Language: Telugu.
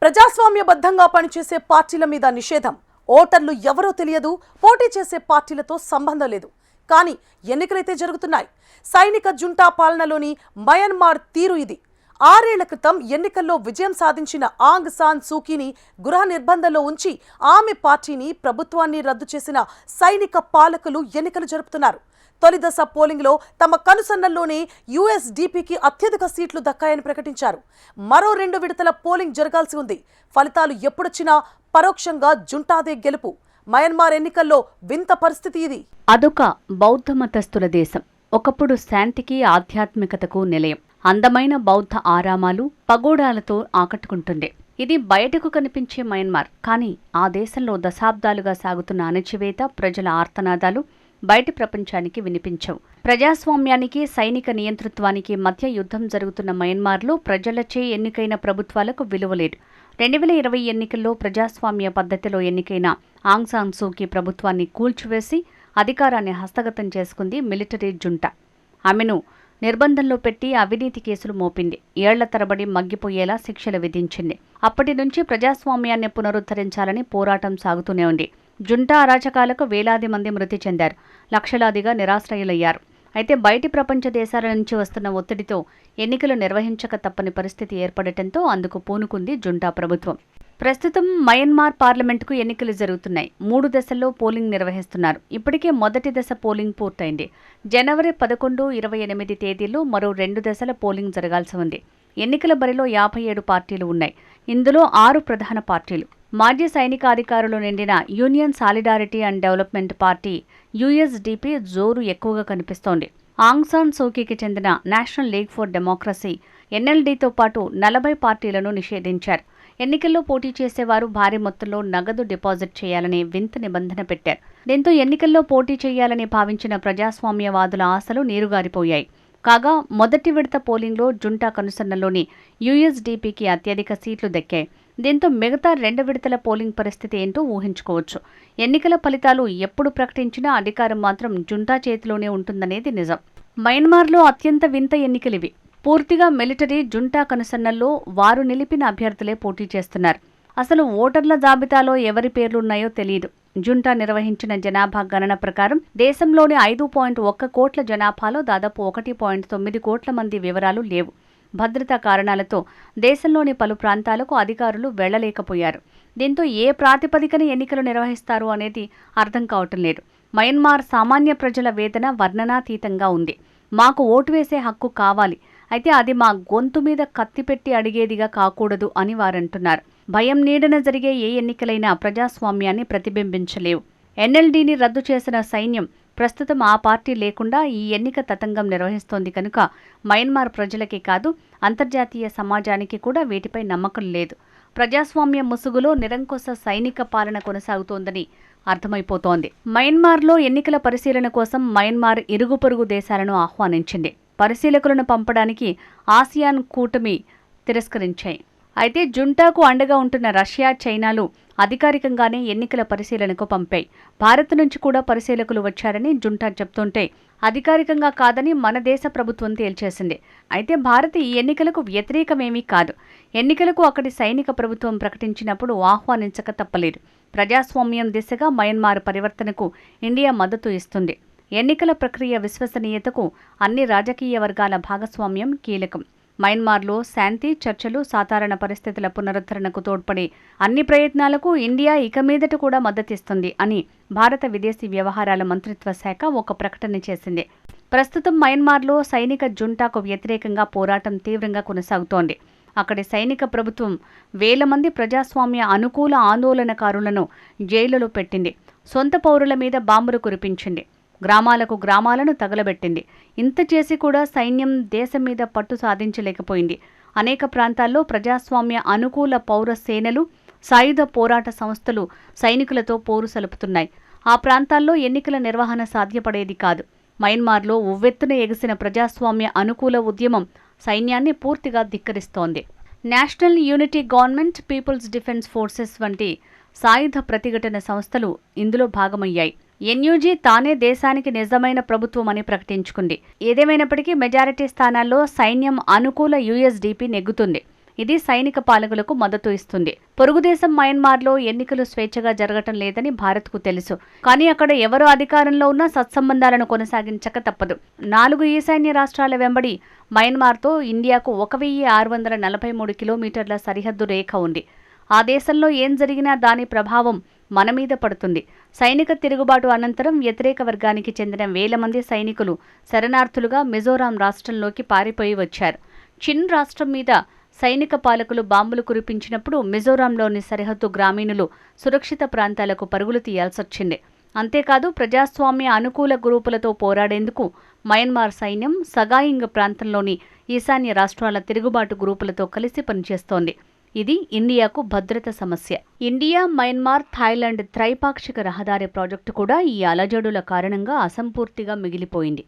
ప్రజాస్వామ్యబద్ధంగా పనిచేసే పార్టీల మీద నిషేధం. ఓటర్లు ఎవరో తెలియదు, పోటీ చేసే పార్టీలతో సంబంధం లేదు. కానీ ఎన్నికలైతే జరుగుతున్నాయి. సైనిక జుంటా పాలనలోని మయన్మార్ తీరు ఇది. 6 ఏళ్ల క్రితం ఎన్నికల్లో విజయం సాధించిన ఆంగ్ సాన్ సూకీని గృహ నిర్బంధంలో ఉంచి ఆమె పార్టీని, ప్రభుత్వాన్ని రద్దు చేసిన సైనిక పాలకులు ఎన్నికలు జరుపుతున్నారు. తొలి దశ పోలింగ్లో తమ కనుసన్నల్లోనే యూఎస్డీపీకి అత్యధిక సీట్లు దక్కాయని ప్రకటించారు. మరో 2 విడతల పోలింగ్ జరగాల్సి ఉంది. ఫలితాలు ఎప్పుడొచ్చినా పరోక్షంగా జుంటాదే గెలుపు. మయన్మార్ ఎన్నికల్లో వింత పరిస్థితి ఇది. అదొక బౌద్ధ మతస్థుల దేశం. ఒకప్పుడు శాంతికి, ఆధ్యాత్మికతకు నిలయం. అందమైన బౌద్ధ ఆరామాలు, పగోడాలతో ఆకట్టుకుంటుంది. ఇది బయటకు కనిపించే మయన్మార్. కానీ ఆ దేశంలో దశాబ్దాలుగా సాగుతున్న అణచివేత, ప్రజల ఆర్తనాదాలు బయటి ప్రపంచానికి వినిపించవు. ప్రజాస్వామ్యానికి, సైనిక నియంతృత్వానికి మధ్య యుద్ధం జరుగుతున్న మయన్మార్లో ప్రజలచే ఎన్నికైన ప్రభుత్వాలకు విలువ లేదు. 2020 ఎన్నికల్లో ప్రజాస్వామ్య పద్ధతిలో ఎన్నికైన ఆంగ్ సాన్ సూకీ ప్రభుత్వాన్ని కూల్చివేసి అధికారాన్ని హస్తగతం చేసుకుంది మిలిటరీ జుంటా. ఆమెను నిర్బంధంలో పెట్టి అవినీతి కేసులు మోపింది. ఏళ్ల తరబడి మగ్గిపోయేలా శిక్షలు విధించింది. అప్పటి నుంచి ప్రజాస్వామ్యాన్ని పునరుద్ధరించాలని పోరాటం సాగుతూనే ఉంది. జుంటా అరాచకాలకు వేలాది మంది మృతి చెందారు. లక్షలాదిగా నిరాశ్రయులయ్యారు. అయితే బయటి ప్రపంచ దేశాల నుంచి వస్తున్న ఒత్తిడితో ఎన్నికలు నిర్వహించక తప్పని పరిస్థితి ఏర్పడటంతో అందుకు పూనుకుంది జుంటా ప్రభుత్వం. ప్రస్తుతం మయన్మార్ పార్లమెంటుకు ఎన్నికలు జరుగుతున్నాయి. 3 దశల్లో పోలింగ్ నిర్వహిస్తున్నారు. ఇప్పటికే మొదటి దశ పోలింగ్ పూర్తయింది. జనవరి 11, 28 తేదీల్లో మరో 2 దశల పోలింగ్ జరగాల్సి ఉంది. ఎన్నికల బరిలో 57 పార్టీలు ఉన్నాయి. ఇందులో 6 ప్రధాన పార్టీలు. మాజీ సైనికాధికారులు నిండిన union solidarity and development party USDP జోరు ఎక్కువగా కనిపిస్తోంది. ఆంగ్ సాన్ సూకీకి చెందిన నేషనల్ లీగ్ ఫర్ డెమోక్రసీ ఎన్ఎల్డీతో పాటు 40 పార్టీలను నిషేధించారు. ఎన్నికల్లో పోటీ చేసేవారు భారీ మొత్తంలో నగదు డిపాజిట్ చేయాలనే వింత నిబంధన పెట్టారు. దీంతో ఎన్నికల్లో పోటీ చేయాలని భావించిన ప్రజాస్వామ్యవాదుల ఆశలు నీరుగారిపోయాయి. కాగా మొదటి విడత పోలింగ్లో జుంటా కనుసన్నల్లోని యూఎస్డీపీకి అత్యధిక సీట్లు దక్కాయి. దీంతో మిగతా 2 విడతల పోలింగ్ పరిస్థితి ఏంటో ఊహించుకోవచ్చు. ఎన్నికల ఫలితాలు ఎప్పుడు ప్రకటించినా అధికారం మాత్రం జుంటా చేతిలోనే ఉంటుందనేది నిజం. మయన్మార్లో అత్యంత వింత ఎన్నికలివి. పూర్తిగా మిలిటరీ జుంటా కనుసన్నల్లో వారు నిలిపిన అభ్యర్థులే పోటీ చేస్తున్నారు. అసలు ఓటర్ల జాబితాలో ఎవరి పేర్లున్నాయో తెలియదు. జుంటా నిర్వహించిన జనాభా గణన ప్రకారం దేశంలోని 5.1 కోట్ల జనాభాలో దాదాపు 1.9 కోట్ల మంది వివరాలు లేవు. భద్రతా కారణాలతో దేశంలోని పలు ప్రాంతాలకు అధికారులు వెళ్లలేకపోయారు. దీంతో ఏ ప్రాతిపదికన ఎన్నికలు నిర్వహిస్తారు అనేది అర్థం కావటం లేదు. మయన్మార్ సామాన్య ప్రజల వేదన వర్ణనాతీతంగా ఉంది. మాకు ఓటు వేసే హక్కు కావాలి, అయితే అది మా గొంతు మీద కత్తిపెట్టి అడిగేదిగా కాకూడదు అని వారంటున్నారు. భయం నీడన జరిగే ఏ ఎన్నికలైనా ప్రజాస్వామ్యాన్ని ప్రతిబింబించలేవు. ఎన్ఎల్డీని రద్దు చేసిన సైన్యం ప్రస్తుతం ఆ పార్టీ లేకుండా ఈ ఎన్నిక తతంగం నిర్వహిస్తోంది కనుక మయన్మార్ ప్రజలకే కాదు, అంతర్జాతీయ సమాజానికి కూడా వీటిపై నమ్మకం లేదు. ప్రజాస్వామ్య ముసుగులో నిరంకుశ సైనిక పాలన కొనసాగుతోందని అర్థమైపోతోంది. మయన్మార్లో ఎన్నికల పరిశీలన కోసం మయన్మార్ ఇరుగు పొరుగు దేశాలను ఆహ్వానించింది. పరిశీలకులను పంపడానికి ఆసియాన్ కూటమి తిరస్కరించాయి. అయితే జుంటాకు అండగా ఉంటున్న రష్యా, చైనాలు అధికారికంగానే ఎన్నికల పరిశీలనకు పంపాయి. భారత్ నుంచి కూడా పరిశీలకులు వచ్చారని జుంటా చెప్తుంటే అధికారికంగా కాదని మన దేశ ప్రభుత్వం తేల్చేసింది. అయితే భారత్ ఈ ఎన్నికలకు వ్యతిరేకమేమీ కాదు. ఎన్నికలకు అక్కడి సైనిక ప్రభుత్వం ప్రకటించినప్పుడు ఆహ్వానించక తప్పలేదు. ప్రజాస్వామ్యం దిశగా మయన్మార్ పరివర్తనకు ఇండియా మద్దతు ఇస్తుంది. ఎన్నికల ప్రక్రియ విశ్వసనీయతకు అన్ని రాజకీయ వర్గాల భాగస్వామ్యం కీలకం. మయన్మార్లో శాంతి, చర్చలు, సాధారణ పరిస్థితుల పునరుద్ధరణకు తోడ్పడే అన్ని ప్రయత్నాలకు ఇండియా ఇక మీదట కూడా మద్దతిస్తుంది అని భారత విదేశీ వ్యవహారాల మంత్రిత్వ శాఖ ఒక ప్రకటన చేసింది. ప్రస్తుతం మయన్మార్లో సైనిక జుంటాకు వ్యతిరేకంగా పోరాటం తీవ్రంగా కొనసాగుతోంది. అక్కడి సైనిక ప్రభుత్వం వేల మంది ప్రజాస్వామ్య అనుకూల ఆందోళనకారులను జైలులో పెట్టింది. సొంత పౌరుల మీద బాంబులు కురిపించింది. గ్రామాలను తగలబెట్టింది. ఇంత చేసి కూడా సైన్యం దేశం మీద పట్టు సాధించలేకపోయింది. అనేక ప్రాంతాల్లో ప్రజాస్వామ్య అనుకూల పౌర సేనలు, సాయుధ పోరాట సంస్థలు సైనికులతో పోరు సలుపుతున్నాయి. ఆ ప్రాంతాల్లో ఎన్నికల నిర్వహణ సాధ్యపడేది కాదు. మయన్మార్లో ఉవ్వెత్తున ఎగిసిన ప్రజాస్వామ్య అనుకూల ఉద్యమం సైన్యాన్ని పూర్తిగా ధిక్కరిస్తోంది. National unity government, people's defence forces వంటి సాయుధ ప్రతిఘటన సంస్థలు ఇందులో భాగమయ్యాయి. ఎన్యూజీ తానే దేశానికి నిజమైన ప్రభుత్వమని ప్రకటించుకుంది. ఏదేమైనప్పటికీ మెజారిటీ స్థానాల్లో సైన్యం అనుకూల యూఎస్డీపీ నెగ్గుతుంది. ఇది సైనిక పాలకులకు మద్దతు ఇస్తుంది. పొరుగుదేశం మయన్మార్లో ఎన్నికలు స్వేచ్ఛగా జరగటం లేదని భారత్కు తెలుసు. కానీ అక్కడ ఎవరు అధికారంలో ఉన్నా సత్సంబంధాలను కొనసాగించక తప్పదు. 4 ఈశాన్య రాష్ట్రాల వెంబడి మయన్మార్తో ఇండియాకు 1643 కిలోమీటర్ల సరిహద్దు రేఖ ఉంది. ఆ దేశంలో ఏం జరిగినా దాని ప్రభావం మన మీద పడుతుంది. సైనిక తిరుగుబాటు అనంతరం వ్యతిరేక వర్గానికి చెందిన వేల మంది సైనికులు శరణార్థులుగా మిజోరాం రాష్ట్రంలోకి పారిపోయి వచ్చారు. చిన్ రాష్ట్రం మీద సైనిక పాలకులు బాంబులు కురిపించినప్పుడు మిజోరాంలోని సరిహద్దు గ్రామీణులు సురక్షిత ప్రాంతాలకు పరుగులు తీయాల్సొచ్చింది. అంతేకాదు ప్రజాస్వామ్య అనుకూల గ్రూపులతో పోరాడేందుకు మయన్మార్ సైన్యం సగాయింగ్ ప్రాంతంలోని ఈశాన్య రాష్ట్రాల తిరుగుబాటు గ్రూపులతో కలిసి పనిచేస్తోంది. ఇది ఇండియాకు భద్రత సమస్య. ఇండియా, మయన్మార్, థాయిలాండ్ త్రైపాక్షిక రహదారి ప్రాజెక్టు కూడా ఈ అలజడుల కారణంగా అసంపూర్తిగా మిగిలిపోయింది.